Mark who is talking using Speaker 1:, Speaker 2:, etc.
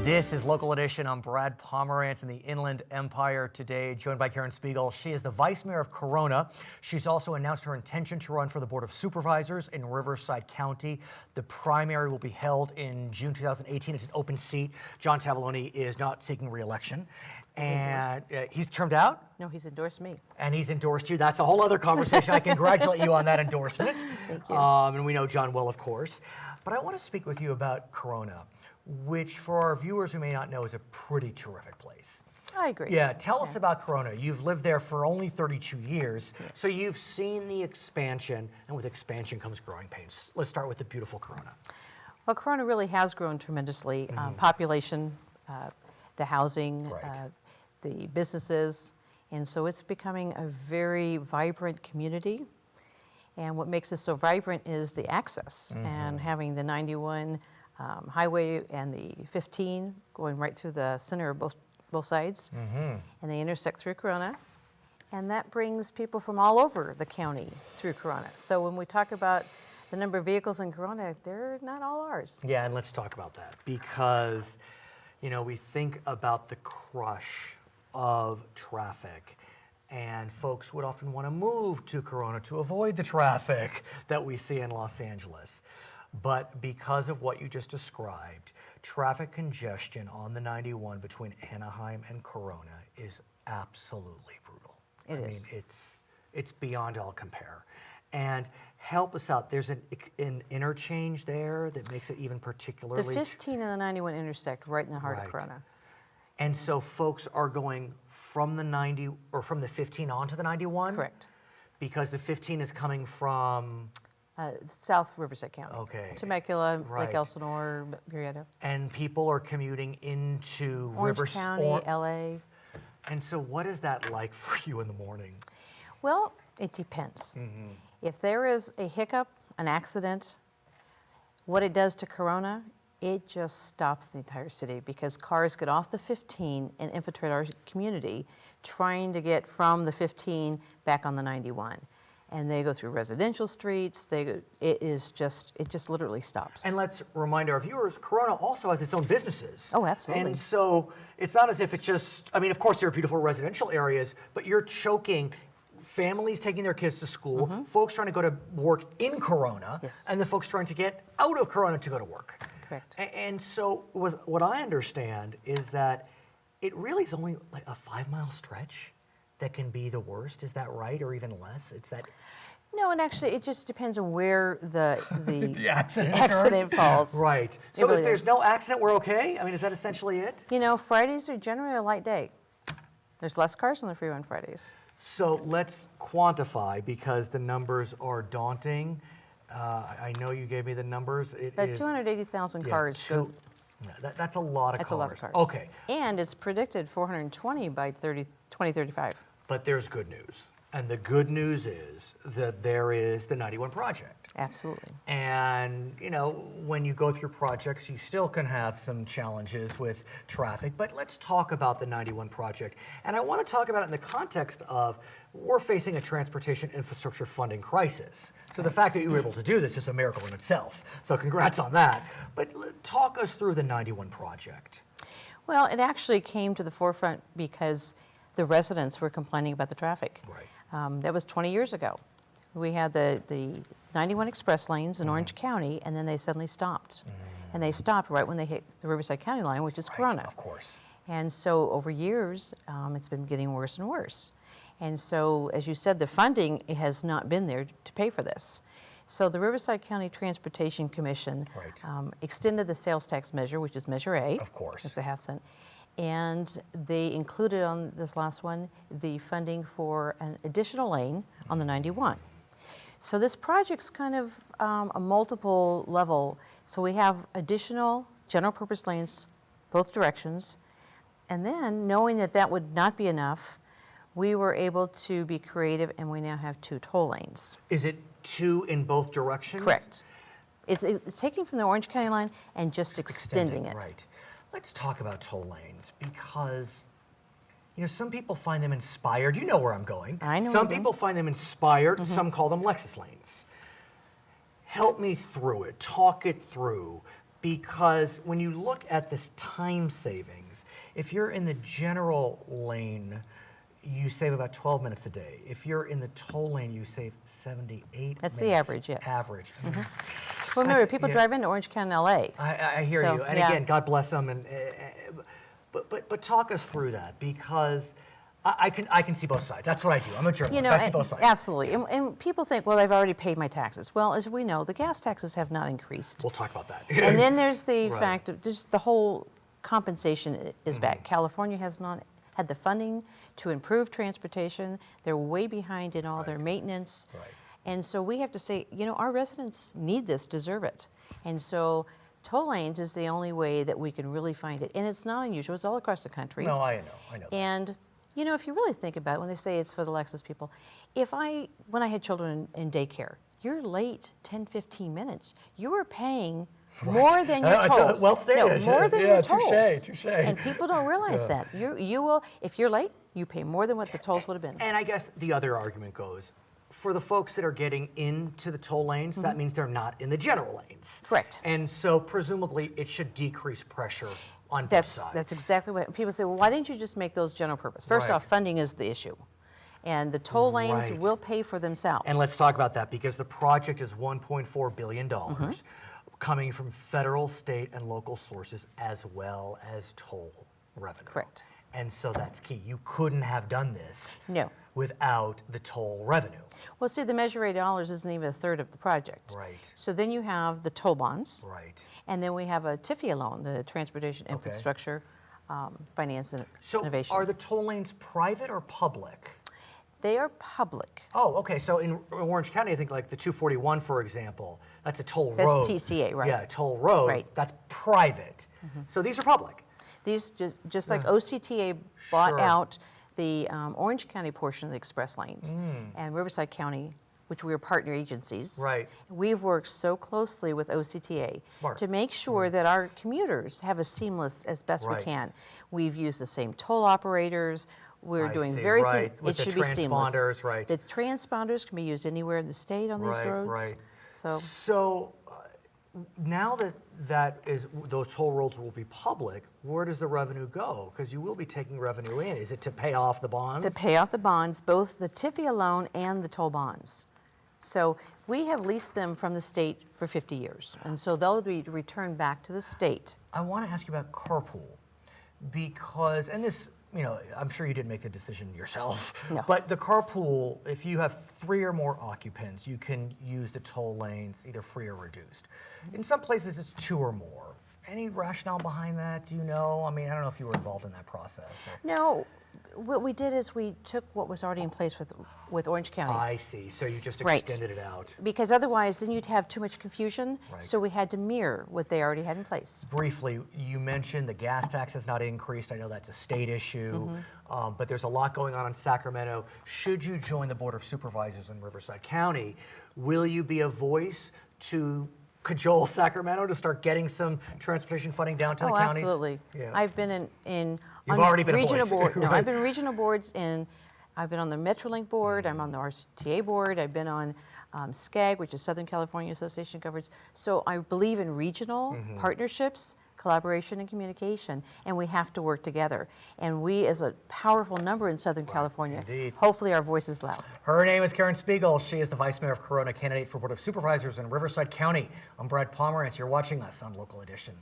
Speaker 1: This is Local Edition. I'm Brad Pomerance in the Inland Empire today, joined by Karen Spiegel. She is the Vice Mayor of Corona. She's also announced her intention to run for the Board of Supervisors in Riverside County. The primary will be held in June 2018. It's an open seat. John Tavallone is not seeking re-election. And he's termed out?
Speaker 2: No, he's endorsed me.
Speaker 1: And he's endorsed you. That's a whole other conversation. I congratulate you on that endorsement.
Speaker 2: Thank you.
Speaker 1: And we know John well, of course. But I want to speak with you about Corona, which for our viewers who may not know is a pretty terrific place.
Speaker 2: I agree.
Speaker 1: Yeah, tell us about Corona. You've lived there for only 32 years, so you've seen the expansion, and with expansion comes growing pains. Let's start with the beautiful Corona.
Speaker 2: Well, Corona really has grown tremendously. Population, the housing,
Speaker 1: Right.
Speaker 2: the businesses, and so it's becoming a very vibrant community. And what makes it so vibrant is the access and having the 91 highway and the 15 going right through the center of both sides, and they intersect through Corona, and that brings people from all over the county through Corona. So when we talk about the number of vehicles in Corona, they're not all ours.
Speaker 1: Yeah, and let's talk about that because, you know, we think about the crush of traffic, and folks would often want to move to Corona to avoid the traffic that we see in Los Angeles. But because of what you just described, traffic congestion on the 91 between Anaheim and Corona is absolutely brutal. I mean, it's beyond all compare. And help us out. There's an interchange there that makes it even particularly...
Speaker 2: The 15 and the 91 intersect right in the heart of Corona.
Speaker 1: And so folks are going from the 90 or from the 15 onto the 91?
Speaker 2: Correct.
Speaker 1: Because the 15 is coming from...
Speaker 2: South Riverside County.
Speaker 1: Okay.
Speaker 2: Temecula,
Speaker 1: Right.
Speaker 2: Lake Elsinore, Murrieta.
Speaker 1: And people are commuting into
Speaker 2: Orange County, LA.
Speaker 1: And so what is that like for you in the morning?
Speaker 2: Well, it depends. If there is a hiccup, an accident, what it does to Corona, it just stops the entire city because cars get off the 15 and infiltrate our community trying to get from the 15 back on the 91. And they go through residential streets. It just literally stops.
Speaker 1: And let's remind our viewers, Corona also has its own businesses.
Speaker 2: Oh, absolutely.
Speaker 1: And so it's not as if it's just, I mean, of course there are beautiful residential areas, but you're choking families taking their kids to school, folks trying to go to work in Corona, and the folks trying to get out of Corona to go to work.
Speaker 2: Correct.
Speaker 1: And so what I understand is that it really is only like a 5-mile stretch that can be the worst. Is that right, or even less? It's that.
Speaker 2: No, and actually, it just depends on where the
Speaker 1: accident
Speaker 2: falls.
Speaker 1: Right. So
Speaker 2: really
Speaker 1: if there's
Speaker 2: is.
Speaker 1: no accident, we're okay? I mean, is that essentially it?
Speaker 2: You know, Fridays are generally a light day. There's less cars on the freeway on Fridays.
Speaker 1: So let's quantify because the numbers are daunting. I know you gave me the numbers.
Speaker 2: But 280,000 cars goes.
Speaker 1: That's a lot of cars.
Speaker 2: That's a lot of cars.
Speaker 1: Okay.
Speaker 2: And it's predicted 420 by 2035.
Speaker 1: But there's good news. And the good news is that there is the 91 project.
Speaker 2: Absolutely.
Speaker 1: And, you know, when you go through projects, you still can have some challenges with traffic. But let's talk about the 91 project. And I want to talk about it in the context of we're facing a transportation infrastructure funding crisis. So the fact that you were able to do this is a miracle in itself. So congrats on that. But talk us through the 91 project.
Speaker 2: Well, it actually came to the forefront because the residents were complaining about the traffic.
Speaker 1: Right.
Speaker 2: That was 20 years ago. We had the 91 express lanes in Orange County, and then they suddenly stopped. And they stopped right when they hit the Riverside County line, which is Corona.
Speaker 1: Of course.
Speaker 2: And so over years, it's been getting worse and worse. And so, as you said, the funding has not been there to pay for this. So the Riverside County Transportation Commission extended the sales tax measure, which is Measure A.
Speaker 1: Of course.
Speaker 2: It's a half cent. And they included on this last one the funding for an additional lane on the 91. So this project's kind of a multiple level. So we have additional general purpose lanes both directions. And then knowing that that would not be enough, we were able to be creative and we now have 2 toll lanes.
Speaker 1: Is it 2 in both directions?
Speaker 2: Correct. It's taking from the Orange County line and just extending it.
Speaker 1: Right. Let's talk about toll lanes because, you know, some people find them inspired. You know where I'm going.
Speaker 2: I know.
Speaker 1: Some people find them inspired. Some call them Lexus lanes. Help me through it. Talk it through. because when you look at this time savings, if you're in the general lane, you save about 12 minutes a day. If you're in the toll lane, you save 78 minutes.
Speaker 2: That's the average, yes.
Speaker 1: Average.
Speaker 2: Well, remember, people
Speaker 1: yeah.
Speaker 2: drive into Orange County, LA.
Speaker 1: I hear
Speaker 2: So,
Speaker 1: you. And
Speaker 2: yeah.
Speaker 1: again, God bless them. But talk us through that, because I can see both sides. That's what I do. I'm a journalist. I see both sides.
Speaker 2: Absolutely. And people think, well, I've already paid my taxes. Well, as we know, the gas taxes have not increased.
Speaker 1: We'll talk about that.
Speaker 2: And then there's the
Speaker 1: Right.
Speaker 2: fact of just the whole compensation is back. California has not had the funding to improve transportation. They're way behind in all their maintenance.
Speaker 1: Right.
Speaker 2: And so we have to say, our residents need this, deserve it. And so toll lanes is the only way that we can really find it. And it's not unusual. It's all across the country.
Speaker 1: No, I know that.
Speaker 2: And, if you really think about it, when they say it's for the Lexus people, when I had children in daycare, you're late 10, 15 minutes, you are paying more than your tolls.
Speaker 1: Well stated.
Speaker 2: No, more than your tolls.
Speaker 1: Touche.
Speaker 2: And people don't realize that. You will, if you're late, you pay more than what the tolls would have been.
Speaker 1: And I guess the other argument goes, for the folks that are getting into the toll lanes, that means they're not in the general lanes.
Speaker 2: Correct.
Speaker 1: And so presumably it should decrease pressure on both sides.
Speaker 2: That's exactly what people say. Well, why didn't you just make those general purpose? First
Speaker 1: Right.
Speaker 2: off, funding is the issue. And the toll lanes
Speaker 1: Right.
Speaker 2: will pay for themselves.
Speaker 1: And let's talk about that, because the project is $1.4 billion coming from federal, state, and local sources, as well as toll revenue.
Speaker 2: Correct.
Speaker 1: And so that's key. You couldn't have done this
Speaker 2: No.
Speaker 1: without the toll revenue.
Speaker 2: Well, see, the Measure A dollars isn't even a third of the project.
Speaker 1: Right.
Speaker 2: So then you have the toll bonds,
Speaker 1: Right.
Speaker 2: and then we have a TIFIA loan, the Transportation Infrastructure Finance and
Speaker 1: So
Speaker 2: Innovation.
Speaker 1: are the toll lanes private or public?
Speaker 2: They are public.
Speaker 1: Oh, okay. So in Orange County, I think like the 241, for example, that's a toll
Speaker 2: That's
Speaker 1: road.
Speaker 2: TCA, right.
Speaker 1: Yeah, toll road.
Speaker 2: Right.
Speaker 1: That's private. So these are public.
Speaker 2: These, just like OCTA bought
Speaker 1: Sure.
Speaker 2: out the Orange County portion of the express lanes, and Riverside County, which we are partner agencies.
Speaker 1: Right.
Speaker 2: We've worked so closely with OCTA
Speaker 1: Smart.
Speaker 2: to make sure that our commuters have a seamless as best we
Speaker 1: Right.
Speaker 2: can. We've used the same toll operators. We're
Speaker 1: I
Speaker 2: doing
Speaker 1: see,
Speaker 2: very
Speaker 1: right.
Speaker 2: it
Speaker 1: With the
Speaker 2: should be seamless.
Speaker 1: transponders, right.
Speaker 2: The transponders can be used anywhere in the state on these
Speaker 1: Right,
Speaker 2: roads.
Speaker 1: right.
Speaker 2: So
Speaker 1: So now that those toll roads will be public, where does the revenue go? Because you will be taking revenue in. Is it to pay off the bonds?
Speaker 2: to pay off the bonds, both the TIFIA loan and the toll bonds. So we have leased them from the state for 50 years, and so they'll be returned back to the state.
Speaker 1: I want to ask you about carpool, because, and this, I'm sure you didn't make the decision yourself,
Speaker 2: No.
Speaker 1: but the carpool, if you have 3 or more occupants, you can use the toll lanes either free or reduced. In some places, it's 2 or more. Any rationale behind that? Do you know? I mean, I don't know if you were involved in that process.
Speaker 2: No, what we did is we took what was already in place with Orange County.
Speaker 1: I see. So you just
Speaker 2: Right.
Speaker 1: extended it out.
Speaker 2: Because otherwise, then you'd have too much confusion.
Speaker 1: Right.
Speaker 2: So we had to mirror what they already had in place.
Speaker 1: Briefly, you mentioned the gas tax has not increased. I know that's a state issue, but there's a lot going on in Sacramento. Should you join the Board of Supervisors in Riverside County, will you be a voice to cajole Sacramento to start getting some transportation funding down to the counties?
Speaker 2: Absolutely.
Speaker 1: Yeah.
Speaker 2: I've been in
Speaker 1: You've
Speaker 2: on
Speaker 1: already been a
Speaker 2: regional
Speaker 1: voice,
Speaker 2: board. No,
Speaker 1: right.
Speaker 2: I've been regional boards I've been on the Metrolink board. I'm on the RCTA board. I've been on SCAG, which is Southern California Association of Governments. So I believe in regional partnerships, collaboration, and communication, and we have to work together. And we, as a powerful number in Southern California,
Speaker 1: indeed.
Speaker 2: hopefully our voice is loud.
Speaker 1: Her name is Karen Spiegel. She is the Vice Mayor of Corona, candidate for Board of Supervisors in Riverside County. I'm Brad Pomerance. You're watching us on Local Edition.